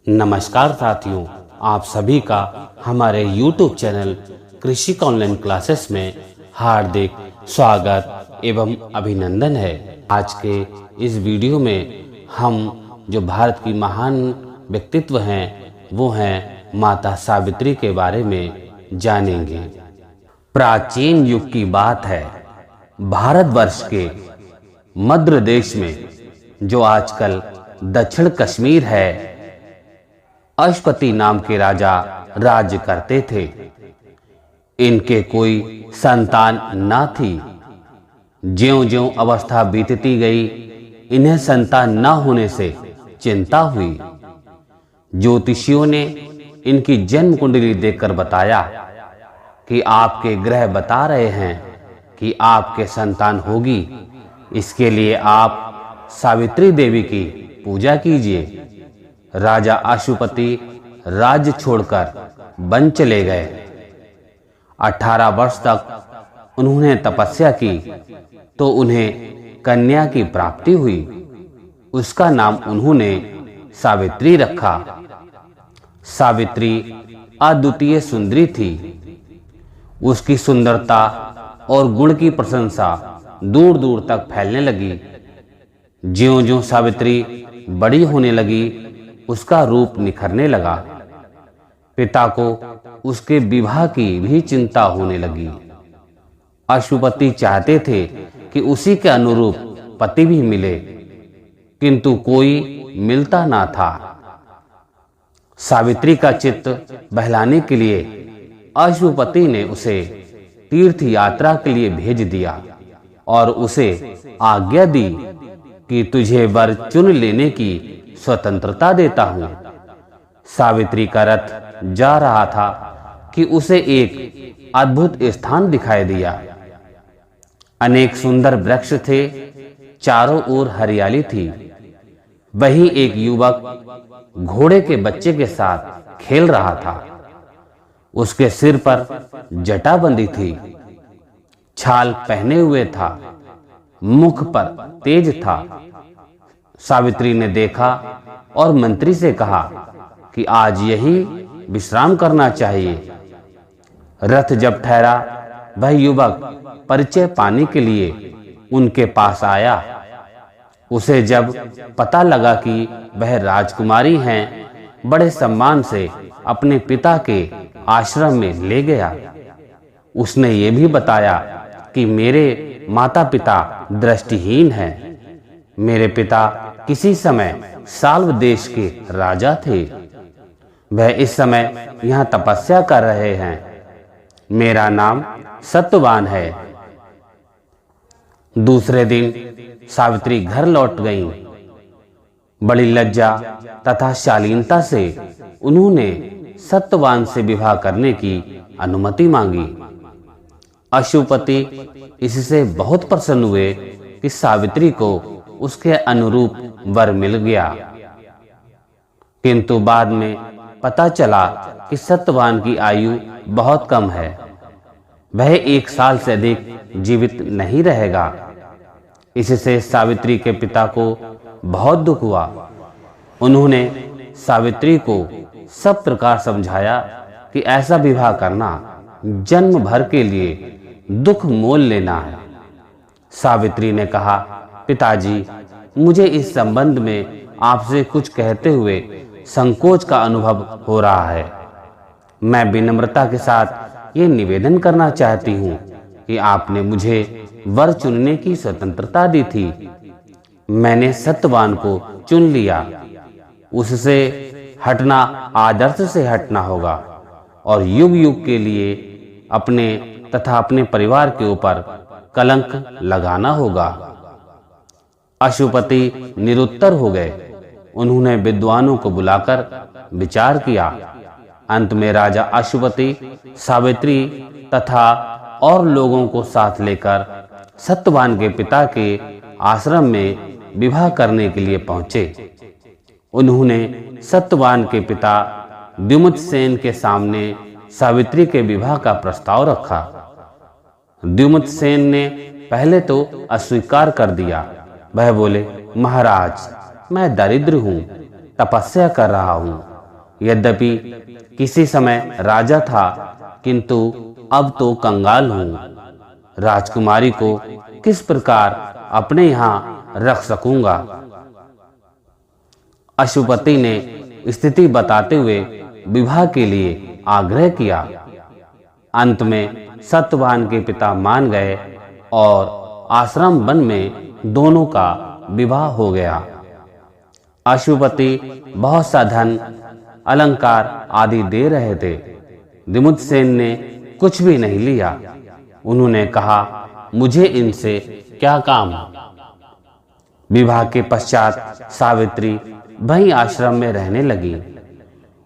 नमस्कार साथियों, आप सभी का हमारे YouTube चैनल कृषि ऑनलाइन क्लासेस में हार्दिक स्वागत एवं अभिनंदन है। आज के इस वीडियो में हम जो भारत की महान व्यक्तित्व हैं वो हैं माता सावित्री के बारे में जानेंगे। प्राचीन युग की बात है, भारतवर्ष के मध्य देश में जो आजकल दक्षिण कश्मीर है, अश्वपति नाम के राजा राज्य करते थे। इनके कोई संतान न थी। ज्यों-ज्यों अवस्था बीतती गई, इन्हें संतान न होने से चिंता हुई। ज्योतिषियों ने इनकी जन्म कुंडली देखकर बताया कि आपके ग्रह बता रहे हैं कि आपके संतान होगी। इसके लिए आप सावित्री देवी की पूजा कीजिए। राजा अश्वपति राज्य छोड़कर वन चले गए। 18 वर्ष तक उन्होंने तपस्या की तो उन्हें कन्या की प्राप्ति हुई। उसका नाम उन्होंने सावित्री रखा। सावित्री अद्वितीय सुंदरी थी। उसकी सुंदरता और गुण की प्रशंसा दूर दूर तक फैलने लगी। ज्यों-ज्यों सावित्री बड़ी होने लगी, उसका रूप निखरने लगा। पिता को उसके विवाह की भी चिंता होने लगी। अश्वपति चाहते थे कि उसी के अनुरूप पति भी मिले, किंतु कोई मिलता ना था। सावित्री का चित्त बहलाने के लिए अश्वपति ने उसे तीर्थ यात्रा के लिए भेज दिया और उसे आज्ञा दी कि तुझे वर चुन लेने की स्वतंत्रता देता हूं। सावित्री का रथ जा रहा था कि उसे एक अद्भुत स्थान दिखाई दिया। अनेक सुंदर वृक्ष थे, चारों ओर हरियाली थी। वहीं एक युवक घोड़े के बच्चे के साथ खेल रहा था। उसके सिर पर जटा बंधी थी, छाल पहने हुए था, मुख पर तेज था। सावित्री ने देखा और मंत्री से कहा कि आज यही विश्राम करना चाहिए। रथ जब ठहरा, वह युवक परिचय पाने के लिए उनके पास आया। उसे जब पता लगा कि वह राजकुमारी हैं, बड़े सम्मान से अपने पिता के आश्रम में ले गया। उसने ये भी बताया कि मेरे माता-पिता दृष्टिहीन हैं। मेरे पिता किसी समय साल्व देश के राजा थे। वह इस समय यहाँ तपस्या कर रहे हैं। मेरा नाम सत्यवान है। दूसरे दिन सावित्री घर लौट गईं। बड़ी लज्जा तथा शालीनता से उन्होंने सत्यवान से विवाह करने की अनुमति मांगी। अश्वपति इससे बहुत प्रसन्न हुए कि सावित्री को उसके अनुरूप वर मिल गया। किंतु बाद में पता चला कि सत्यवान की आयु बहुत कम है। वह 1 साल से अधिक जीवित नहीं रहेगा। इससे सावित्री के पिता को बहुत दुख हुआ। उन्होंने सावित्री को सब प्रकार समझाया कि ऐसा विवाह करना जन्म भर के लिए दुख मोल लेना है। सावित्री ने कहा, पिताजी, मुझे इस संबंध में आपसे कुछ कहते हुए संकोच का अनुभव हो रहा है। मैं विनम्रता के साथ ये निवेदन करना चाहती हूँ कि आपने मुझे वर चुनने की स्वतंत्रता दी थी। मैंने सत्यवान को चुन लिया। उससे हटना आदर्श से हटना होगा और युग युग के लिए अपने तथा अपने परिवार के ऊपर कलंक लगाना होगा। अश्वपति निरुत्तर हो गए। उन्होंने विद्वानों को बुलाकर विचार किया। अंत में राजा अश्वपति सावित्री तथा और लोगों को साथ लेकर सत्यवान के पिता के आश्रम में विवाह करने के लिए पहुंचे। उन्होंने सत्यवान के पिता द्युमतसेन के सामने सावित्री के विवाह का प्रस्ताव रखा। द्युमतसेन ने पहले तो अस्वीकार कर दिया। वह बोले, महाराज, मैं दरिद्र हूँ, तपस्या कर रहा हूँ, यद्यपि किसी समय राजा था, किंतु अब तो कंगाल हूं। राजकुमारी को किस प्रकार अपने यहाँ रख सकूंगा? अश्वपति ने स्थिति बताते हुए विवाह के लिए आग्रह किया। अंत में सत्यवान के पिता मान गए और आश्रम वन में दोनों का विवाह हो गया। अश्वपति बहुत सा धन, अलंकार आदि दे रहे थे। दिमुथसेन ने कुछ भी नहीं लिया। उन्होंने कहा, मुझे इनसे क्या काम? विवाह के पश्चात सावित्री वहीं आश्रम में रहने लगी।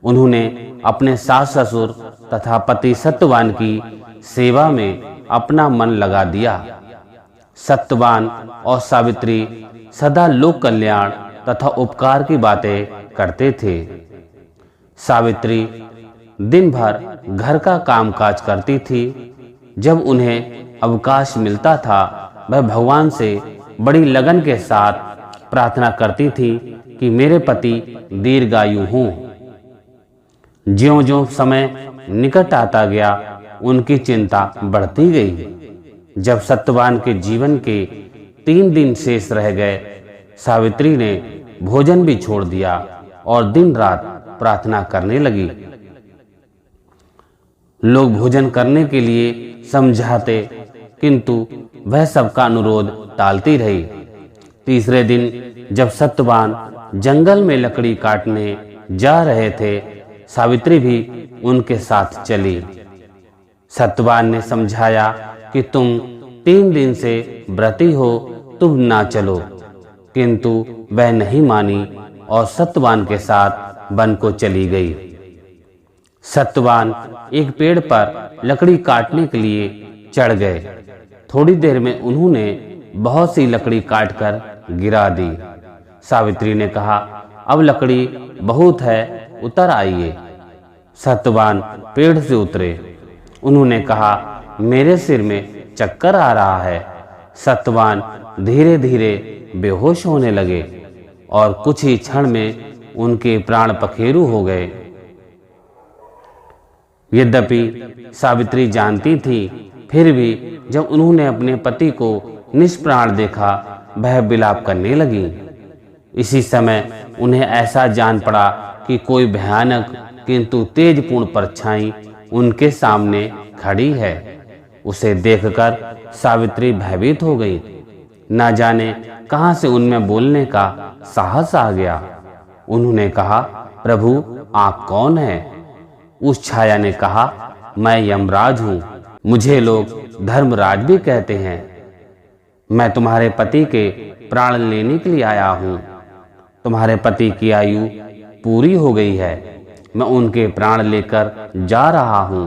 उन्होंने अपने सास ससुर तथा पति सत्यवान की सेवा में अपना मन लगा दिया। सत्यवान और सावित्री सदा लोक कल्याण तथा उपकार की बातें करते थे। सावित्री दिन भर घर का कामकाज करती थी। जब उन्हें अवकाश मिलता था, वह भगवान से बड़ी लगन के साथ प्रार्थना करती थी कि मेरे पति दीर्घायु हों। ज्यों-ज्यों समय निकट आता गया, उनकी चिंता बढ़ती गई। जब सत्यवान के जीवन के 3 दिन शेष रह गए, सावित्री ने भोजन भी छोड़ दिया और दिन रात प्रार्थना करने लगी। लोग भोजन करने के लिए समझाते, किंतु वह सबका अनुरोध टालती रही। तीसरे दिन जब सत्यवान जंगल में लकड़ी काटने जा रहे थे, सावित्री भी उनके साथ चली। सत्यवान ने समझाया कि तुम 3 दिन से व्रती हो, तुम ना चलो, किंतु वह नहीं मानी और सत्यवान के साथ वन को चली गई। सत्यवान एक पेड़ पर लकड़ी काटने के लिए चढ़ गए। थोड़ी देर में उन्होंने बहुत सी लकड़ी काटकर गिरा दी। सावित्री ने कहा, अब लकड़ी बहुत है, उतर आइए। सत्यवान पेड़ से उतरे। उन्होंने कहा, मेरे सिर में चक्कर आ रहा है। सत्यवान धीरे धीरे बेहोश होने लगे और कुछ ही क्षण में उनके प्राण पखेरु हो गए। यद्यपि सावित्री जानती थी, फिर भी जब उन्होंने अपने पति को निष्प्राण देखा, वह विलाप करने लगी। इसी समय उन्हें ऐसा जान पड़ा कि कोई भयानक किंतु तेजपूर्ण परछाई उनके सामने खड़ी है। उसे देखकर सावित्री भयभीत हो गई। न जाने कहां से उनमें बोलने का साहस आ गया। उन्होंने कहा, प्रभु आप कौन हैं? उस छाया ने कहा, मैं यमराज हूं। मुझे लोग धर्मराज भी कहते हैं। मैं तुम्हारे पति के प्राण लेने के लिए आया हूं। तुम्हारे पति की आयु पूरी हो गई है। मैं उनके प्राण लेकर जा रहा हूं।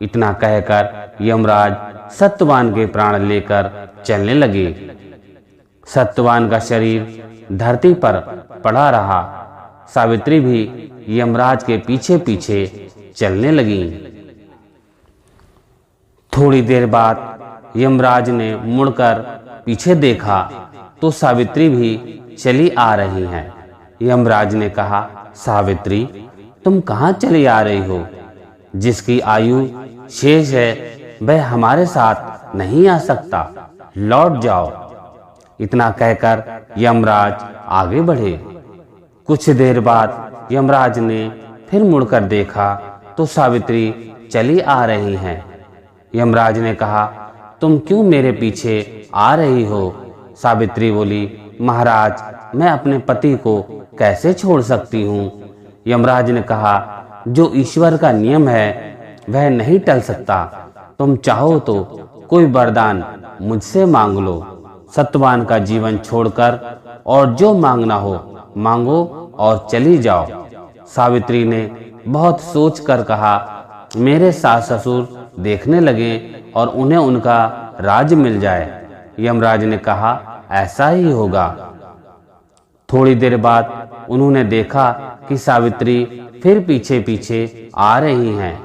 इतना कहकर यमराज सत्यवान के प्राण लेकर चलने लगे। सत्यवान का शरीर धरती पर पड़ा रहा। सावित्री भी यमराज के पीछे पीछे चलने लगी। थोड़ी देर बाद यमराज ने मुड़कर पीछे देखा तो सावित्री भी चली आ रही हैं। यमराज ने कहा, सावित्री तुम कहाँ चली आ रही हो? जिसकी आयु शेष है वह हमारे साथ नहीं आ सकता, लौट जाओ। इतना कहकर यमराज आगे बढ़े। कुछ देर बाद यमराज ने फिर मुड़कर देखा तो सावित्री चली आ रही हैं। यमराज ने कहा, तुम क्यों मेरे पीछे आ रही हो? सावित्री बोली, महाराज मैं अपने पति को कैसे छोड़ सकती हूँ? यमराज ने कहा, जो ईश्वर का नियम है वह नहीं टल सकता। तुम चाहो तो कोई वरदान मुझसे मांग लो। सत्यवान का जीवन छोड़कर और जो मांगना हो मांगो और चली जाओ। सावित्री ने बहुत सोचकर कहा, मेरे सास ससुर देखने लगे और उन्हें उनका राज मिल जाए। यमराज ने कहा, ऐसा ही होगा। थोड़ी देर बाद उन्होंने देखा कि सावित्री फिर पीछे पीछे आ रही हैं।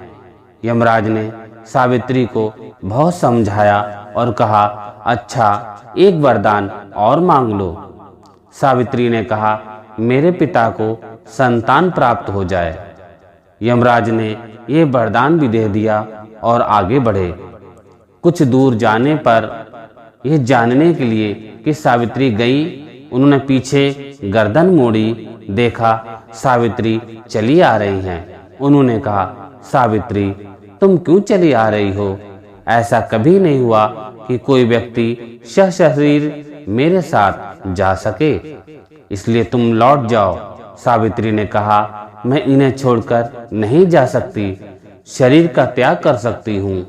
यमराज ने सावित्री को बहुत समझाया और कहा, अच्छा एक वरदान और मांग लो। सावित्री ने कहा, मेरे पिता को संतान प्राप्त हो जाए। यमराज ने ये वरदान भी दे दिया और आगे बढ़े। कुछ दूर जाने पर यह जानने के लिए कि सावित्री गई, उन्होंने पीछे गर्दन मोड़ी, देखा सावित्री चली आ रही हैं। उन्होंने कहा, सावित्री तुम क्यों चली आ रही हो? ऐसा कभी नहीं हुआ कि कोई व्यक्ति सशरीर मेरे साथ जा सके, इसलिए तुम लौट जाओ। सावित्री ने कहा, मैं इन्हें छोड़कर नहीं जा सकती, शरीर का त्याग कर सकती हूँ।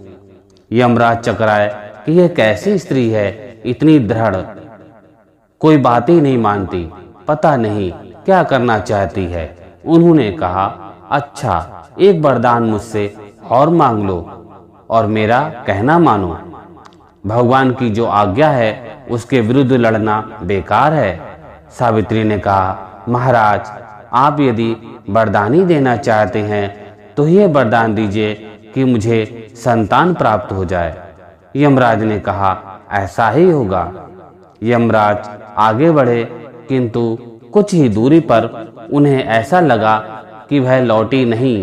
यमराज चकराए कि यह कैसी स्त्री है, इतनी दृढ़, कोई बात ही नहीं मानती, पता नहीं क्या करना चाहती है। उन्होंने कहा, अच्छा एक वरदान मुझसे और मांग लो और मेरा कहना मानो। भगवान की जो आज्ञा है उसके विरुद्ध लड़ना बेकार है। सावित्री ने कहा, महाराज आप यदि वरदान ही देना चाहते हैं तो ये वरदान दीजिए कि मुझे संतान प्राप्त हो जाए। यमराज ने कहा, ऐसा ही होगा। यमराज आगे बढ़े, किंतु कुछ ही दूरी पर उन्हें ऐसा लगा कि वह लौटी नहीं।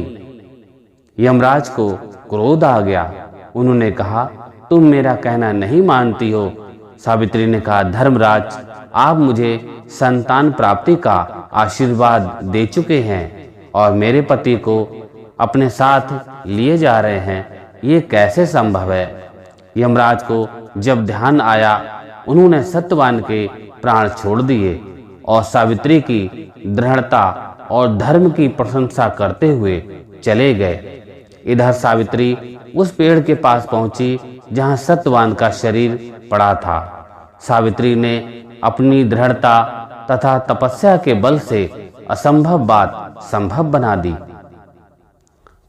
यमराज को क्रोध आ गया। उन्होंने कहा, तुम मेरा कहना नहीं मानती हो। सावित्री ने कहा, धर्मराज आप मुझे संतान प्राप्ति का आशीर्वाद दे चुके हैं और मेरे पति को अपने साथ लिए जा रहे हैं, ये कैसे संभव है? यमराज को जब ध्यान आया, उन्होंने सत्यवान के प्राण छोड़ दिए और सावित्री की दृढ़ता और धर्म की प्रशंसा करते हुए चले गए। इधर सावित्री उस पेड़ के पास पहुंची जहां सत्यवान का शरीर पड़ा था। सावित्री ने अपनी दृढ़ता तथा तपस्या के बल से असंभव बात संभव बना दी।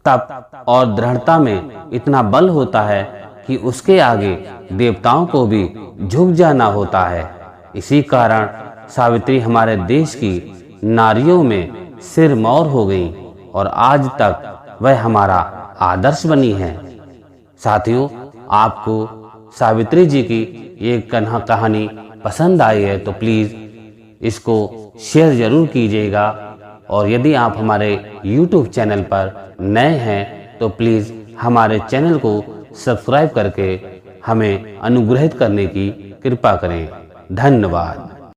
तप और दृढ़ता में इतना बल होता है कि उसके आगे देवताओं को भी झुक जाना होता है। इसी कारण सावित्री हमारे देश की नारियों में सिरमौर हो गई और आज तक वह हमारा आदर्श बनी है। साथियों, आपको सावित्री जी की ये कहानी पसंद आई है तो प्लीज़ इसको शेयर ज़रूर कीजिएगा और यदि आप हमारे YouTube चैनल पर नए हैं तो प्लीज़ हमारे चैनल को सब्सक्राइब करके हमें अनुग्रहित करने की कृपा करें। धन्यवाद।